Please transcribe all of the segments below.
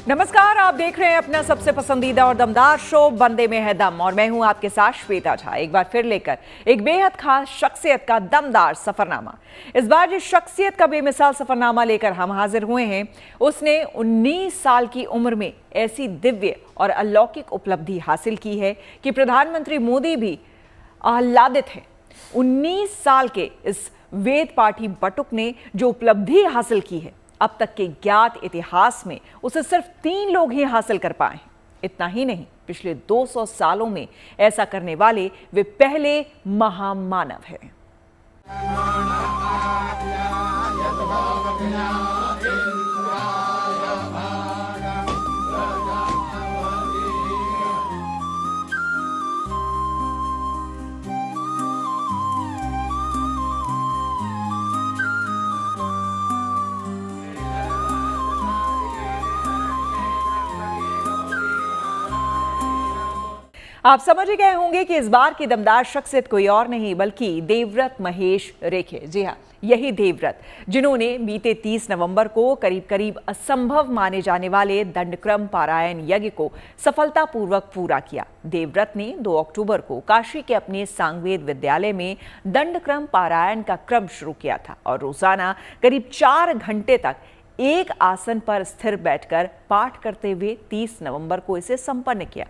नमस्कार, आप देख रहे हैं अपना सबसे पसंदीदा और दमदार शो बंदे में है दम और मैं हूं आपके साथ श्वेता झा, एक बार फिर लेकर एक बेहद खास शख्सियत का दमदार सफरनामा। इस बार जिस शख्सियत का बेमिसाल सफरनामा लेकर हम हाजिर हुए हैं, उसने 19 साल की उम्र में ऐसी दिव्य और अलौकिक उपलब्धि हासिल की है कि प्रधानमंत्री मोदी भी आह्लादित हैं। 19 साल के इस वेद पाठी बटुक ने जो उपलब्धि हासिल की है, अब तक के ज्ञात इतिहास में उसे सिर्फ 3 लोग ही हासिल कर पाए हैं। इतना ही नहीं, पिछले 200 सालों में ऐसा करने वाले वे पहले महामानव हैं। आप समझ गए होंगे कि इस बार की दमदार शख्सियत कोई और नहीं बल्कि देवव्रत महेश रेखे। जी हाँ, यही देवव्रत जिन्होंने बीते 30 नवंबर को करीब असंभव माने जाने वाले दंडक्रम पारायण यज्ञ को सफलतापूर्वक पूरा किया। देवव्रत ने 2 अक्टूबर को काशी के अपने सांगवेद विद्यालय में दंडक्रम पारायण का क्रम शुरू किया था और रोजाना करीब 4 घंटे तक एक आसन पर स्थिर बैठकर पाठ करते हुए 30 नवंबर को इसे संपन्न किया।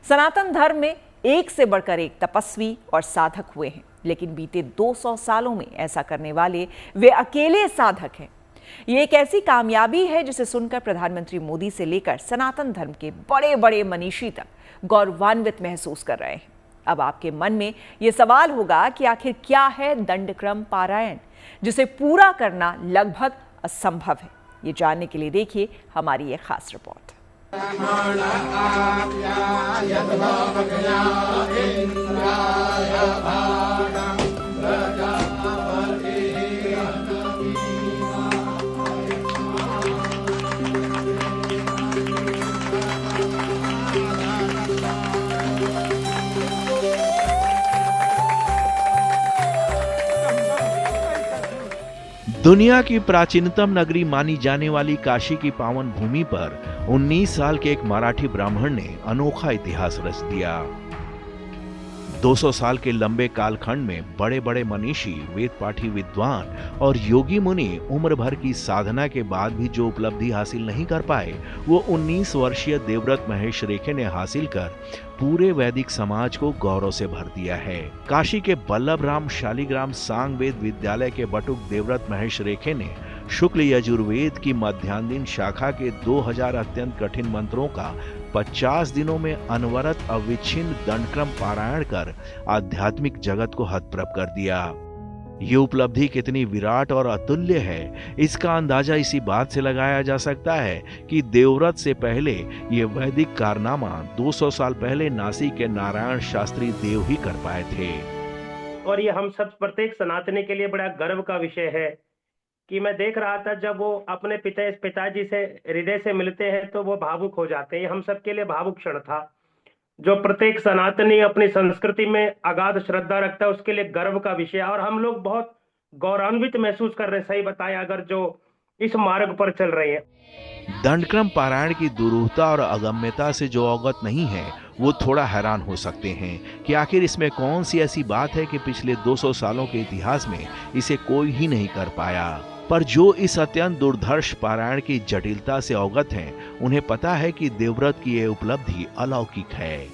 सनातन धर्म में एक से बढ़कर एक तपस्वी और साधक हुए हैं, लेकिन बीते 200 सालों में ऐसा करने वाले वे अकेले साधक हैं। ये एक ऐसी कामयाबी है जिसे सुनकर प्रधानमंत्री मोदी से लेकर सनातन धर्म के बड़े बड़े मनीषी तक गौरवान्वित महसूस कर रहे हैं। अब आपके मन में यह सवाल होगा कि आखिर क्या है दंडक्रम पारायण, जिसे पूरा करना लगभग असंभव है। ये जानने के लिए देखिए हमारी ये खास रिपोर्ट। दुनिया की प्राचीनतम नगरी मानी जाने वाली काशी की पावन भूमि पर 19 साल के एक मराठी ब्राह्मण ने अनोखा इतिहास रच दिया। 200 साल के लंबे कालखंड में बड़े बड़े मनीषी, वेद पाठी विद्वान और योगी मुनि उम्र भर की साधना के बाद भी जो उपलब्धि हासिल नहीं कर पाए, वो 19 वर्षीय देवव्रत महेश रेखे ने हासिल कर पूरे वैदिक समाज को गौरव से भर दिया है। काशी के बल्लभ राम शालिग्राम सांगवेद विद्यालय के बटुक देवव्रत महेश रेखे ने शुक्ल यजुर्वेद की मध्यान्ह शाखा के 2000 अत्यंत कठिन मंत्रों का 50 दिनों में अनवरत अविच्छिन्न दंडक्रम पारायण कर आध्यात्मिक जगत को हतप्रभ कर दिया। ये उपलब्धि कितनी विराट और अतुल्य है, इसका अंदाजा इसी बात से लगाया जा सकता है कि देवव्रत से पहले ये वैदिक कारनामा 200 साल पहले नासिक के नारायण शास्त्री देव ही कर पाए थे। और ये हम सब प्रत्येक सनातनी के लिए बड़ा गर्व का विषय है कि मैं देख रहा था जब वो अपने पिताजी से हृदय से मिलते हैं तो वो भावुक हो जाते हैं। ये हम सब के लिए भावुक क्षण था। जो प्रत्येक सनातनी अपनी संस्कृति में अगाध श्रद्धा रखता है उसके लिए गर्व का विषय, और हम लोग बहुत गौरवान्वित महसूस कर रहे हैं, सही बताया, अगर जो इस मार्ग पर चल रहे हैं। दंडक्रम पारायण की दुरूहता और अगम्यता से जो अवगत नहीं है वो थोड़ा हैरान हो सकते हैं कि आखिर इसमें कौन सी ऐसी बात है कि पिछले 200 सालों के इतिहास में इसे कोई ही नहीं कर पाया। पर जो इस अत्यंत दुर्धर्ष पारायण की जटिलता से अवगत हैं, उन्हें पता है कि देवव्रत की यह उपलब्धि अलौकिक है।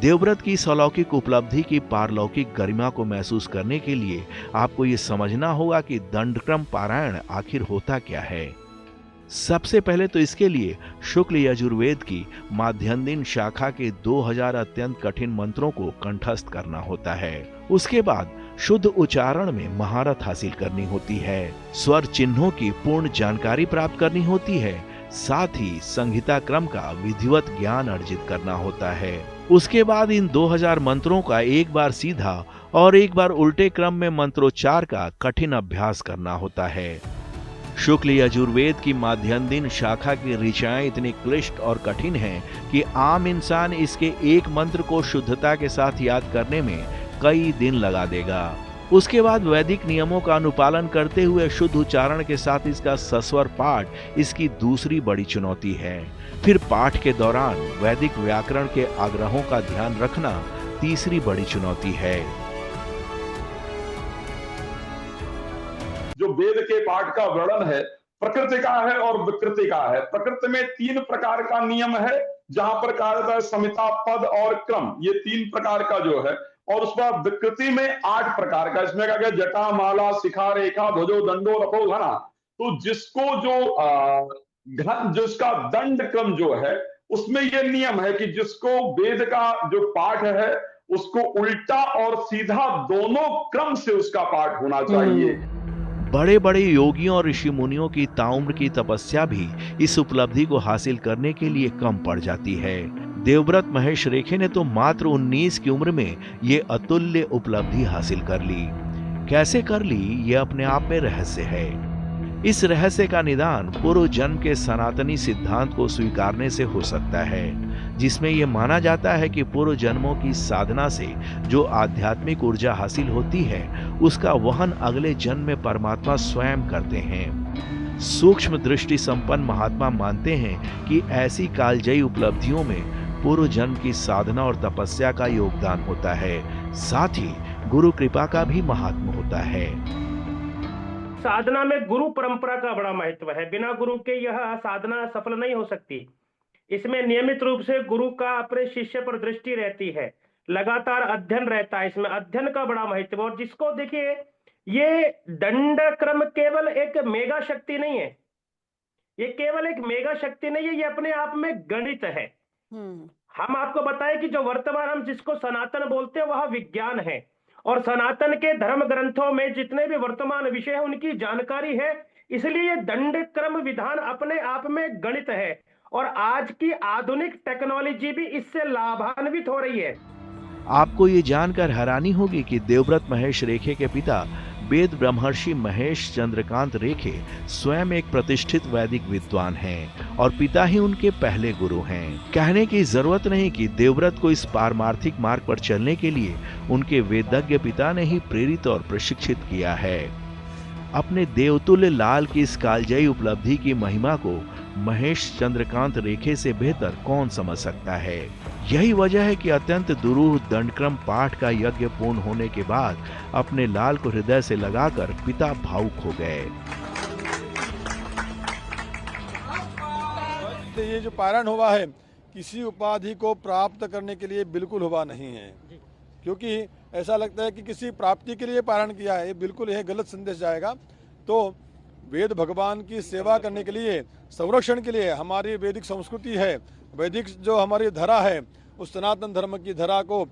देवव्रत की इस अलौकिक उपलब्धि की पारलौकिक गरिमा को महसूस करने के लिए आपको ये समझना होगा कि दंडक्रम पारायण आखिर होता क्या है। सबसे पहले तो इसके लिए शुक्ल यजुर्वेद की माध्यान्ह शाखा के 2000 अत्यंत कठिन मंत्रों को कंठस्थ करना होता है। उसके बाद शुद्ध उच्चारण में महारत हासिल करनी होती है, स्वर चिन्हों की पूर्ण जानकारी प्राप्त करनी होती है, साथ ही संहिता क्रम का विधिवत ज्ञान अर्जित करना होता है। उसके बाद इन 2000 मंत्रों का एक बार सीधा और एक बार उल्टे क्रम में मंत्रोच्चार का कठिन अभ्यास करना होता है। शुक्ल यजुर्वेद की माध्यान्ह शाखा की ऋचाएं इतनी क्लिष्ट और कठिन हैं कि आम इंसान इसके एक मंत्र को शुद्धता के साथ याद करने में कई दिन लगा देगा। उसके बाद वैदिक नियमों का अनुपालन करते हुए शुद्ध उच्चारण के साथ इसका सस्वर पाठ इसकी दूसरी बड़ी चुनौती है। फिर पाठ के दौरान वैदिक व्याकरण के आग्रहों का ध्यान रखना तीसरी बड़ी चुनौती है। जो वेद के पाठ का वर्णन है प्रकृति का है और विकृति का है। प्रकृति में 3 प्रकार का नियम है, जहां पर कहा जाता है संहिता, पद और क्रम, ये 3 प्रकार का जो है। और उस पर विकृति में 8 प्रकार का, इसमें कहा गया जटा, माला, शिखा, रेखा, ध्वजो, दंडो, रथो, घना। तो जिसका दंड क्रम जो है उसमें यह नियम है कि जिसको वेद का जो पाठ है उसको उल्टा और सीधा दोनों क्रम से उसका पाठ होना चाहिए। बड़े बड़े योगियों और ऋषि मुनियों की ताउम्र की तपस्या भी इस उपलब्धि को हासिल करने के लिए कम पड़ जाती है। देवव्रत महेश रेखे ने तो मात्र 19 की उम्र में ये अतुल्य उपलब्धि हासिल कर ली। कैसे कर ली, ये अपने आप में रहस्य है। इस रहस्य का निदान पूर्व जन्म के सनातनी सिद्धांत को स्वीकारने से हो सकता है, जिसमें यह माना जाता है कि पूर्व जन्मों की साधना से जो आध्यात्मिक ऊर्जा हासिल होती है उसका वहन अगले जन्म में परमात्मा स्वयं करते हैं। सूक्ष्म दृष्टि संपन्न महात्मा मानते हैं कि ऐसी कालजयी उपलब्धियों में पूर्व जन्म की साधना और तपस्या का योगदान होता है, साथ ही गुरु कृपा का भी महात्मा होता है। साधना में गुरु परंपरा का बड़ा महत्व है। बिना गुरु के यह साधना सफल नहीं हो सकती। इसमें नियमित रूप से गुरु का अपने शिष्य पर दृष्टि रहती है, लगातार अध्ययन रहता है। इसमें अध्ययन का बड़ा महत्व। और जिसको देखिए, ये दंड क्रम केवल एक मेगा शक्ति नहीं है, ये केवल एक मेगा शक्ति नहीं है, ये अपने आप में गणित है। हम आपको बताएं कि जो वर्तमान हम जिसको सनातन बोलते हैं वह विज्ञान है, और सनातन के धर्म ग्रंथों में जितने भी वर्तमान विषय है उनकी जानकारी है। इसलिए ये दंड क्रम विधान अपने आप में गणित है, और आज की आधुनिक टेक्नोलॉजी भी इससे लाभान्वित हो रही है। आपको ये जानकर हैरानी होगी कि देवव्रत महेश रेखे के पिता वेद ब्रह्मर्षि महेश चंद्रकांत रेखे स्वयं एक प्रतिष्ठित वैदिक विद्वान हैं और पिता ही उनके पहले गुरु हैं। कहने की जरूरत नहीं कि देवव्रत को इस पारमार्थिक मार्ग पर चलने के लिए उनके वेदज्ञ पिता ने ही प्रेरित और प्रशिक्षित किया है। अपने देवतुल्य लाल की इस कालजयी उपलब्धि की महिमा को महेश चंद्रकांत रेखे से बेहतर कौन समझ सकता है। यही वजह है कि अत्यंत दुरूह दंडक्रम पाठ का यज्ञ पूर्ण होने के बाद अपने लाल को हृदय से लगाकर पिता भावुक हो गए। ये जो पारायण हुआ है किसी उपाधि को प्राप्त करने के लिए बिल्कुल हुआ नहीं है, क्योंकि ऐसा लगता है कि किसी प्राप्ति के लिए पारायण किया है, ये बिल्कुल यह गलत संदेश जाएगा। तो वेद भगवान की सेवा करने के लिए, संरक्षण के लिए, हमारी वैदिक संस्कृति है, वैदिक जो हमारी धरा है, उस सनातन धर्म की धरा को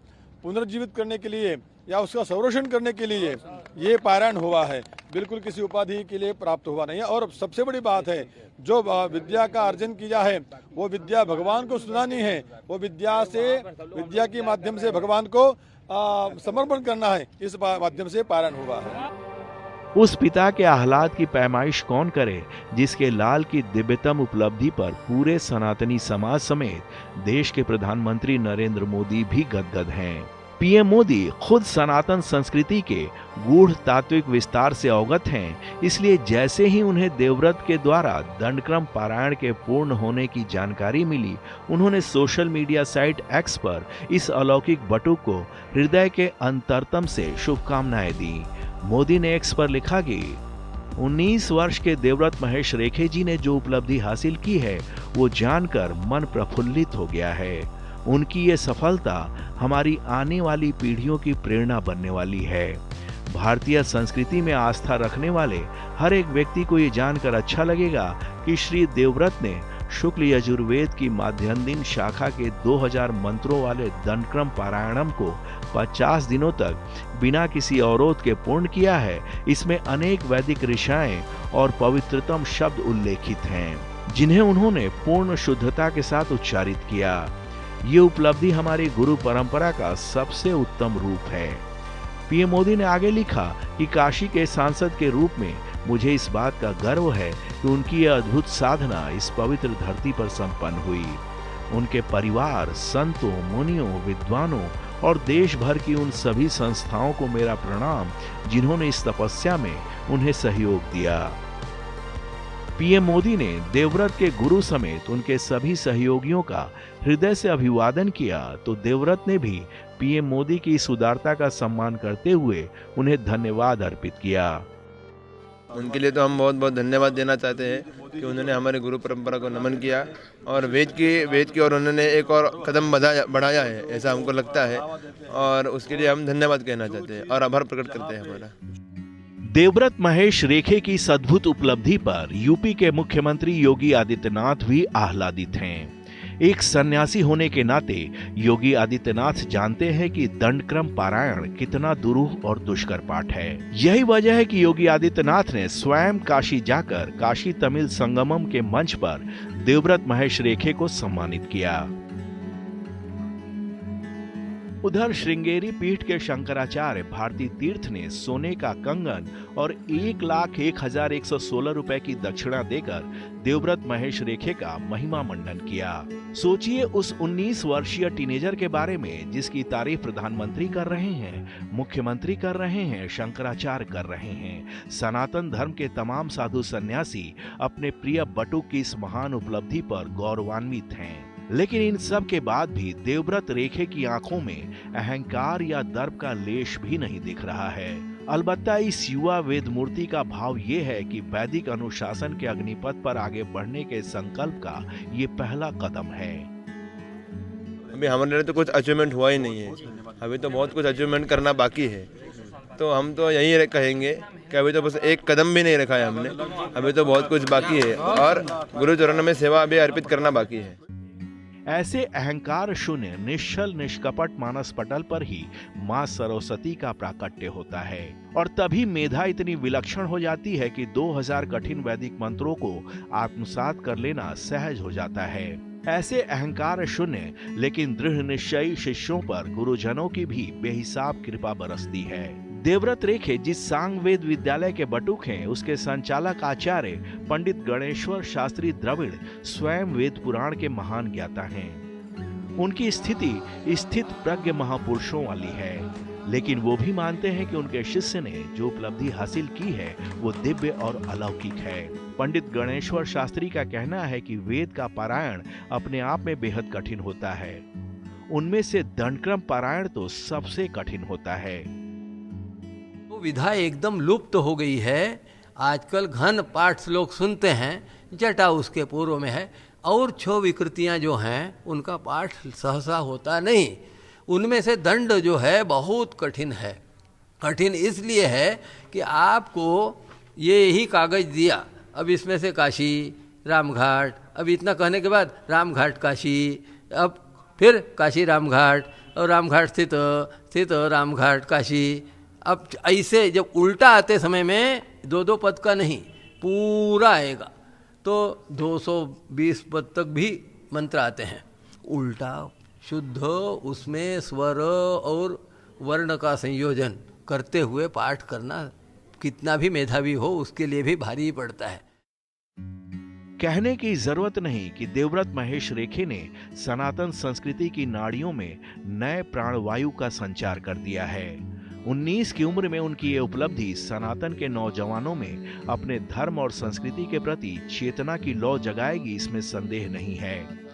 पुनर्जीवित करने के लिए या उसका संरक्षण करने के लिए ये पारायण हुआ है, बिल्कुल किसी उपाधि के लिए प्राप्त हुआ नहीं है। और सबसे बड़ी बात है, जो विद्या का अर्जन किया है वो विद्या भगवान को सुनानी है, वो विद्या के माध्यम से भगवान को समर्पण करना है, इस माध्यम से पारायण हुआ है। उस पिता के आह्लाद की पैमाइश कौन करे जिसके लाल की दिव्यतम उपलब्धि पर पूरे सनातनी समाज समेत देश के प्रधानमंत्री नरेंद्र मोदी भी गदगद हैं। पीएम मोदी खुद सनातन संस्कृति के गूढ़ तात्विक विस्तार से अवगत हैं, इसलिए जैसे ही उन्हें देवव्रत के द्वारा दंडक्रम पारायण के पूर्ण होने की जानकारी मिली, उन्होंने सोशल मीडिया साइट एक्स पर इस अलौकिक बटुक को हृदय के अंतरतम से शुभकामनाएं दी। मोदी ने एक्स पर लिखा कि 19 वर्ष के देवव्रत महेश रेखे जी ने जो उपलब्धि हासिल की है वो जानकर मन प्रफुल्लित हो गया है। उनकी ये सफलता हमारी आने वाली पीढ़ियों की प्रेरणा बनने वाली है। भारतीय संस्कृति में आस्था रखने वाले हर एक व्यक्ति को ये जानकर अच्छा लगेगा कि श्री देवव्रत ने शुक्ल यजुर्वेद की माध्यान्ह शाखा के 2000 मंत्रों वाले दंडक्रम पारायणम को 50 दिनों तक बिना किसी अवरोध के पूर्ण किया है। इसमें अनेक वैदिक ऋषाएं और पवित्रतम शब्द उल्लेखित हैं, जिन्हें उन्होंने पूर्ण शुद्धता के साथ उच्चारित किया। ये उपलब्धि हमारी गुरु परंपरा का सबसे उत्तम रूप है। पीएम मोदी ने आगे लिखा कि काशी के सांसद के रूप में मुझे इस बात का गर्व है कि उनकी यह अद्भुत साधना इस पवित्र धरती पर संपन्न हुई। उनके परिवार, संतों, मुनियों, विद्वानों और देश भर की उन सभी संस्थाओं को मेरा प्रणाम जिन्होंने इस तपस्या में उन्हें सहयोग दिया। पीएम मोदी ने देवव्रत के गुरु समेत उनके सभी सहयोगियों का हृदय से अभिवादन किया तो देवव्रत ने भी पीएम मोदी की इस उदारता का सम्मान करते हुए उन्हें धन्यवाद अर्पित किया। उनके लिए तो हम बहुत बहुत धन्यवाद देना चाहते हैं कि उन्होंने हमारे गुरु परंपरा को नमन किया और वेद की और उन्होंने एक और कदम बढ़ाया है, ऐसा हमको लगता है और उसके लिए हम धन्यवाद कहना चाहते हैं और आभार प्रकट करते हैं हमारा। देवव्रत महेश रेखे की इस अद्भुत उपलब्धि पर यूपी के मुख्यमंत्री योगी आदित्यनाथ भी आह्लादित हैं। एक सन्यासी होने के नाते योगी आदित्यनाथ जानते हैं कि दंडक्रम पारायण कितना दुरूह और दुष्कर पाठ है। यही वजह है कि योगी आदित्यनाथ ने स्वयं काशी जाकर काशी तमिल संगमम के मंच पर देवव्रत महेश रेखे को सम्मानित किया। उधर श्रृंगेरी पीठ के शंकराचार्य भारती तीर्थ ने सोने का कंगन और 1,01,116 रुपए की दक्षिणा देकर देवव्रत महेश रेखे का महिमा मंडन किया। सोचिए उस 19 वर्षीय टीनेजर के बारे में जिसकी तारीफ प्रधानमंत्री कर रहे हैं, मुख्यमंत्री कर रहे हैं, शंकराचार्य कर रहे हैं। सनातन धर्म के तमाम साधु सन्यासी अपने प्रिय बटुक की इस महान उपलब्धि पर गौरवान्वित हैं। लेकिन इन सब के बाद भी देवव्रत रेखे की आंखों में अहंकार या दर्प का लेश भी नहीं दिख रहा है। अलबत्ता इस युवा वेद मूर्ति का भाव ये है कि वैदिक अनुशासन के अग्निपथ पर आगे बढ़ने के संकल्प का ये पहला कदम है। अभी हमारे लिए तो कुछ अचीवमेंट हुआ ही नहीं है, अभी तो बहुत कुछ अचीवमेंट करना बाकी है। तो हम तो यही कहेंगे कि अभी तो बस एक कदम भी नहीं रखा है हमने, अभी तो बहुत कुछ बाकी है और गुरु चरणों में सेवा अभी अर्पित करना बाकी है। ऐसे अहंकार शून्य निश्चल निष्कपट मानस पटल पर ही मां सरस्वती का प्राकट्य होता है और तभी मेधा इतनी विलक्षण हो जाती है कि 2000 कठिन वैदिक मंत्रों को आत्मसात कर लेना सहज हो जाता है। ऐसे अहंकार शून्य लेकिन दृढ़ निश्चयी शिष्यों पर गुरुजनों की भी बेहिसाब कृपा बरसती है। देवव्रत रेखे जिस सांगवेद विद्यालय के बटुक हैं, उसके संचालक आचार्य पंडित गणेश्वर शास्त्री द्रविड़ स्वयं वेद पुराण के महान ज्ञाता हैं। उनकी स्थिति स्थित प्रज्ञ महापुरुषों वाली है, लेकिन वो भी मानते हैं कि उनके शिष्य ने जो उपलब्धि हासिल की है वो दिव्य और अलौकिक है। पंडित गणेश्वर शास्त्री का कहना है कि वेद का पारायण अपने आप में बेहद कठिन होता है, उनमें से दंडक्रम पारायण तो सबसे कठिन होता है। विधा एकदम लुप्त हो गई है। आजकल घन पाठ श्लोक सुनते हैं, जटा उसके पूर्व में है और 6 विकृतियां जो हैं उनका पाठ सहसा होता नहीं। उनमें से दंड जो है बहुत कठिन है। कठिन इसलिए है कि आपको ये ही कागज दिया, अब इसमें से काशी रामघाट, अब इतना कहने के बाद रामघाट काशी, अब फिर काशी रामघाट और रामघाट स्थित रामघाट काशी। अब ऐसे जब उल्टा आते समय में 2-2 पद का नहीं पूरा आएगा तो 220 पद तक भी मंत्र आते हैं। उल्टा शुद्ध उसमें स्वर और वर्ण का संयोजन करते हुए पाठ करना कितना भी मेधावी हो उसके लिए भी भारी पड़ता है। कहने की जरूरत नहीं कि देवव्रत महेश रेखे ने सनातन संस्कृति की नाड़ियों में नए प्राणवायु का संचार कर दिया है। 19 की उम्र में उनकी ये उपलब्धि सनातन के नौजवानों में अपने धर्म और संस्कृति के प्रति चेतना की लौ जगाएगी, इसमें संदेह नहीं है।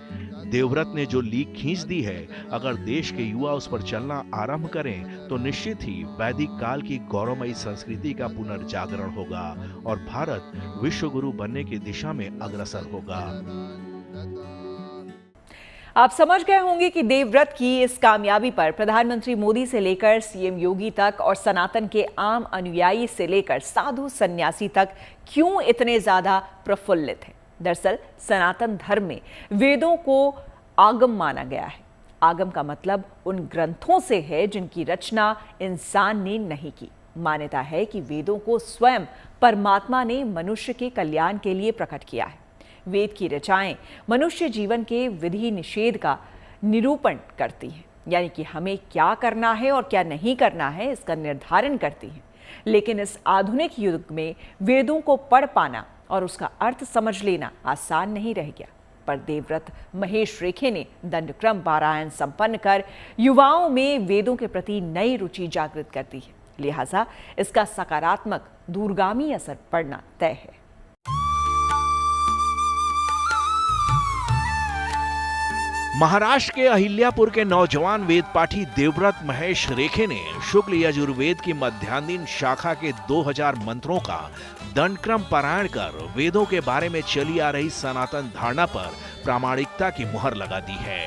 देवव्रत ने जो लीक खींच दी है, अगर देश के युवा उस पर चलना आरंभ करें तो निश्चित ही वैदिक काल की गौरवमयी संस्कृति का पुनर्जागरण होगा और भारत विश्व गुरु बनने की दिशा में अग्रसर होगा। आप समझ गए होंगे कि देवव्रत की इस कामयाबी पर प्रधानमंत्री मोदी से लेकर सीएम योगी तक और सनातन के आम अनुयायी से लेकर साधु सन्यासी तक क्यों इतने ज्यादा प्रफुल्लित हैं। दरअसल सनातन धर्म में वेदों को आगम माना गया है। आगम का मतलब उन ग्रंथों से है जिनकी रचना इंसान ने नहीं की। मान्यता है कि वेदों को स्वयं परमात्मा ने मनुष्य के कल्याण के लिए प्रकट किया है। वेद की रचनाएं मनुष्य जीवन के विधि निषेध का निरूपण करती हैं, यानी कि हमें क्या करना है और क्या नहीं करना है इसका निर्धारण करती हैं। लेकिन इस आधुनिक युग में वेदों को पढ़ पाना और उसका अर्थ समझ लेना आसान नहीं रह गया। पर देवव्रत महेश रेखे ने दंडक्रम पारायण संपन्न कर युवाओं में वेदों के प्रति नई रुचि जागृत कर दी है। लिहाजा इसका सकारात्मक दूरगामी असर पड़ना तय है। महाराष्ट्र के अहिल्यापुर के नौजवान वेद पाठी देवव्रत महेश रेखे ने शुक्ल यजुर्वेद की मध्याह्न शाखा के 2000 मंत्रों का दंडक्रम पारायण कर वेदों के बारे में चली आ रही सनातन धारणा पर प्रामाणिकता की मुहर लगा दी है।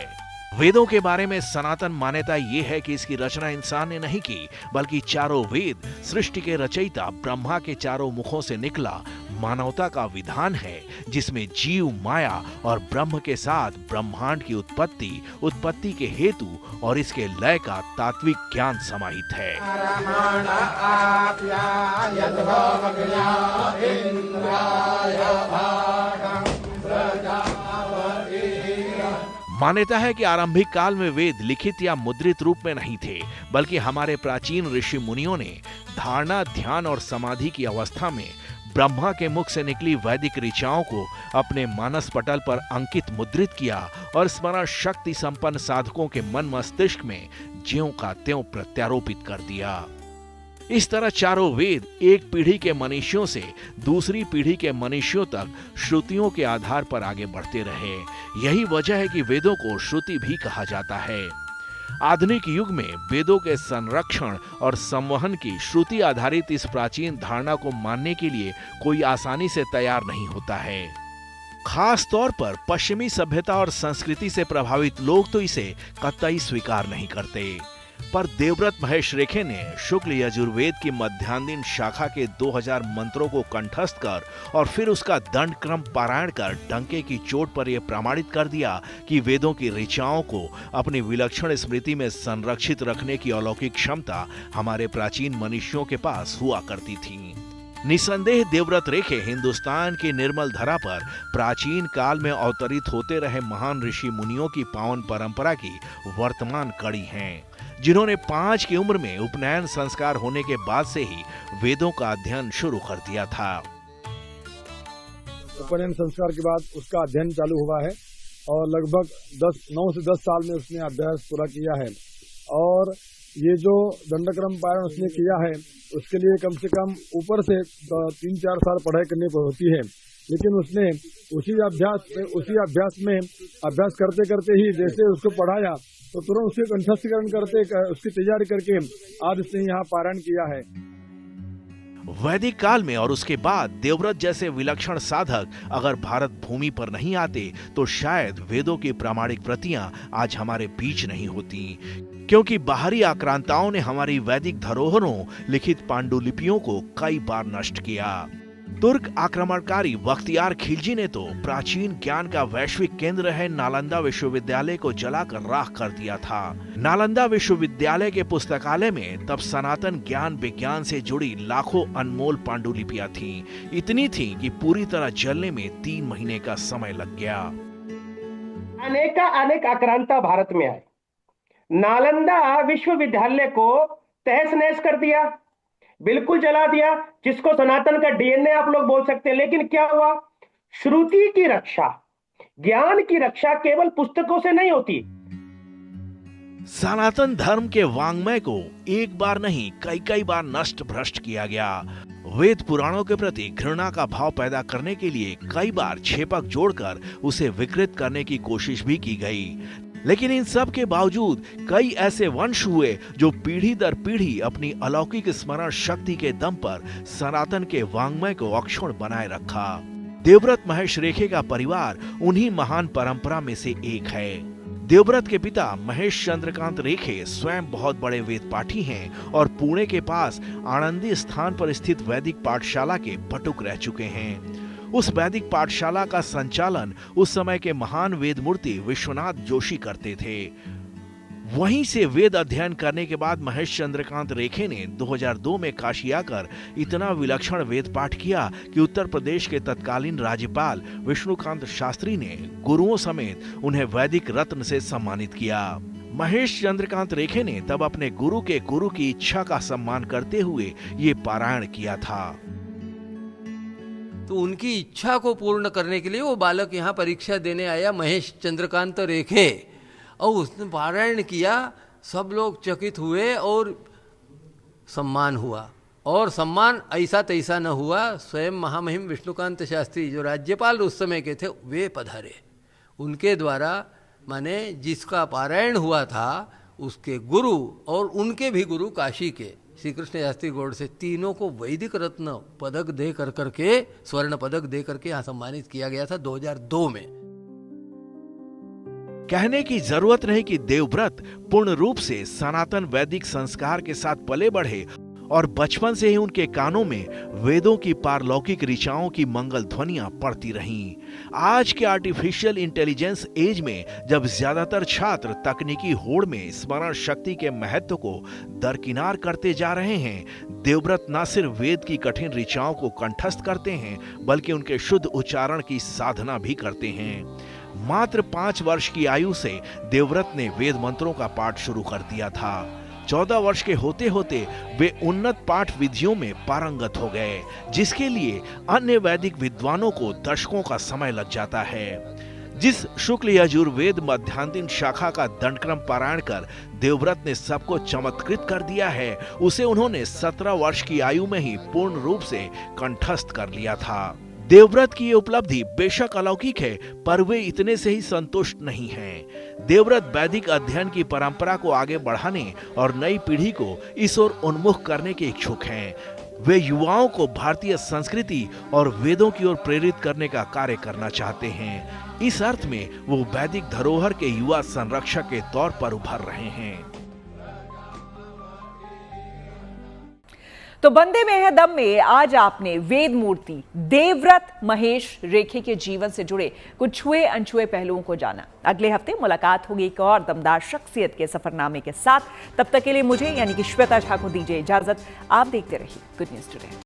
वेदों के बारे में सनातन मान्यता ये है कि इसकी रचना इंसान ने नहीं की, बल्कि चारों वेद सृष्टि के रचयिता ब्रह्मा के चारों मुखों से निकला मानवता का विधान है, जिसमें जीव, माया और ब्रह्म के साथ ब्रह्मांड की उत्पत्ति के हेतु और इसके लय का तात्विक ज्ञान समाहित है। मान्यता है कि आरंभिक काल में वेद लिखित या मुद्रित रूप में नहीं थे, बल्कि हमारे प्राचीन ऋषि मुनियों ने धारणा, ध्यान और समाधि की अवस्था में ब्रह्मा के मुख से निकली वैदिक ऋचाओं को अपने मानस पटल पर अंकित मुद्रित किया और स्मरण शक्ति संपन्न साधकों के मन मस्तिष्क में ज्यों का त्यों प्रत्यारोपित कर दिया। इस तरह चारों वेद एक पीढ़ी के मनुष्यों से दूसरी पीढ़ी के मनुष्यों तक श्रुतियों के आधार पर आगे बढ़ते रहे। यही वजह है कि वेदों को श्रुति भी कहा जाता है। आधुनिक युग में वेदों के संरक्षण और संवहन की श्रुति आधारित इस प्राचीन धारणा को मानने के लिए कोई आसानी से तैयार नहीं होता है। खास तौर पर पश्चिमी सभ्यता और संस्कृति से प्रभावित लोग तो इसे कतई स्वीकार नहीं करते। पर देवव्रत महेश रेखे ने शुक्ल यजुर्वेद की मध्याह्न शाखा के 2000 मंत्रों को कंठस्थ कर और फिर उसका दंडक्रम पारायण कर डंके की चोट पर यह प्रमाणित कर दिया कि वेदों की ऋचाओं को अपनी विलक्षण स्मृति में संरक्षित रखने की अलौकिक क्षमता हमारे प्राचीन मनुष्यों के पास हुआ करती थी। निसंदेह देवव्रत रेखे हिंदुस्तान की निर्मल धरा पर प्राचीन काल में अवतरित होते रहे महान ऋषि मुनियों की पावन परंपरा की वर्तमान कड़ी हैं, जिन्होंने 5 की उम्र में उपनयन संस्कार होने के बाद से ही वेदों का अध्ययन शुरू कर दिया था। उपनयन संस्कार के बाद उसका अध्ययन चालू हुआ है और लगभग 9 से 10 साल में उसने अभ्यास पूरा किया है। और ये जो दंडक्रम पारायण उसने किया है उसके लिए कम से कम ऊपर से 3-4 साल पढ़ाई करनी होती है, लेकिन उसने उसी अभ्यास में अभ्यास करते करते ही जैसे उसको पढ़ाया तो तुरंत उसके कंठस्थीकरण करते उसकी तैयारी करके आज उसने यहाँ पारायण किया है। वैदिक काल में और उसके बाद देवव्रत जैसे विलक्षण साधक अगर भारत भूमि पर नहीं आते तो शायद वेदों की प्रामाणिक प्रतियां आज हमारे बीच नहीं होती, क्योंकि बाहरी आक्रांताओं ने हमारी वैदिक धरोहरों, लिखित पांडुलिपियों को कई बार नष्ट किया। तुर्क आक्रमणकारी बख्तियार खिलजी ने तो प्राचीन ज्ञान का वैश्विक केंद्र है नालंदा विश्वविद्यालय को जलाकर राख कर दिया था। नालंदा विश्वविद्यालय के पुस्तकालय में तब सनातन ज्ञान विज्ञान से जुड़ी लाखों अनमोल पांडुलिपियां थीं। इतनी थीं कि पूरी तरह जलने में 3 महीने का समय लग गया। अनेक आक्रांता भारत में आए, नालंदा विश्वविद्यालय को तहस नहस कर दिया, बिल्कुल जला दिया, जिसको सनातन का डीएनए आप लोग बोल सकते हैं। लेकिन क्या हुआ? श्रुति की रक्षा, ज्ञान की रक्षा केवल पुस्तकों से नहीं होती। सनातन धर्म के वांग्मय को एक बार नहीं कई बार नष्ट भ्रष्ट किया गया। वेद पुराणों के प्रति घृणा का भाव पैदा करने के लिए कई बार छेपक जोड़कर उसे विकृत करने की कोशिश भी की गई। लेकिन इन सब के बावजूद कई ऐसे वंश हुए जो पीढ़ी दर पीढ़ी अपनी अलौकिक स्मरण शक्ति के दम पर सनातन के वांग्मय को अक्षुण्ण बनाए रखा। देवव्रत महेश रेखे का परिवार उन्हीं महान परंपरा में से एक है। देवव्रत के पिता महेश चंद्रकांत रेखे स्वयं बहुत बड़े वेद पाठी हैं और पुणे के पास आनंदी स्थान पर स्थित वैदिक पाठशाला के बटुक रह चुके हैं। उस वैदिक पाठशाला का संचालन उस समय के महान वेद मूर्ति विश्वनाथ जोशी करते थे। वहीं से वेद अध्ययन करने के बाद महेश चंद्रकांत रेखे ने 2002 में काशी आकर इतना विलक्षण वेद पाठ किया कि उत्तर प्रदेश के तत्कालीन राज्यपाल विष्णुकांत शास्त्री ने गुरुओं समेत उन्हें वैदिक रत्न से सम्मानित किया। महेश चंद्रकांत रेखे ने तब अपने गुरु के गुरु की इच्छा का सम्मान करते हुए ये पारायण किया था। तो उनकी इच्छा को पूर्ण करने के लिए वो बालक यहाँ परीक्षा देने आया, महेश चंद्रकांत रेखे, और उसने पारायण किया। सब लोग चकित हुए और सम्मान हुआ। और सम्मान ऐसा तैसा न हुआ, स्वयं महामहिम विष्णुकांत शास्त्री जो राज्यपाल उस समय के थे वे पधारे। उनके द्वारा माने जिसका पारायण हुआ था उसके गुरु और उनके भी गुरु काशी के श्री कृष्ण शास्त्री गौड़ से तीनों को वैदिक रत्न पदक दे करके स्वर्ण पदक दे करके यहाँ सम्मानित किया गया था 2002 में। कहने की जरूरत नहीं कि देवव्रत पूर्ण रूप से सनातन वैदिक संस्कार के साथ पले बढ़े और बचपन से ही उनके कानों में वेदों की पारलौकिक ऋचाओं की मंगल ध्वनियां पड़ती रहीं। आज के आर्टिफिशियल इंटेलिजेंस एज में जब ज्यादातर छात्र तकनीकी होड़ में स्मरण शक्ति के महत्व को दरकिनार करते जा रहे हैं, देवव्रत न सिर्फ वेद की कठिन ऋचाओं को कंठस्थ करते हैं बल्कि उनके शुद्ध उच्चारण की साधना भी करते हैं। मात्र 5 वर्ष की आयु से देवव्रत ने वेद मंत्रों का पाठ शुरू कर दिया था। 14 वर्ष के होते होते वे उन्नत पाठ विधियों में पारंगत हो गए, जिसके लिए अन्य वैदिक विद्वानों को दशकों का समय लग जाता है। जिस शुक्ल यजुर्वेद मध्यांतिन शाखा का दंडक्रम पारायण कर देवव्रत ने सबको चमत्कृत कर दिया है, उसे उन्होंने 17 वर्ष की आयु में ही पूर्ण रूप से कंठस्थ कर लिया था। देवव्रत की ये उपलब्धि बेशक अलौकिक है, पर वे इतने से ही संतुष्ट नहीं हैं। देवव्रत वैदिक अध्ययन की परंपरा को आगे बढ़ाने और नई पीढ़ी को इस ओर उन्मुख करने के इच्छुक हैं। वे युवाओं को भारतीय संस्कृति और वेदों की ओर प्रेरित करने का कार्य करना चाहते हैं। इस अर्थ में वो वैदिक धरोहर के युवा संरक्षक के तौर पर उभर रहे हैं। तो बंदे में है दम में आज आपने वेद मूर्ति देवव्रत महेश रेखे के जीवन से जुड़े कुछ छुए अनछुए पहलुओं को जाना। अगले हफ्ते मुलाकात होगी एक और दमदार शख्सियत के सफरनामे के साथ। तब तक के लिए मुझे यानी कि श्वेता झा को दीजिए इजाजत। आप देखते रहिए गुड न्यूज टुडे।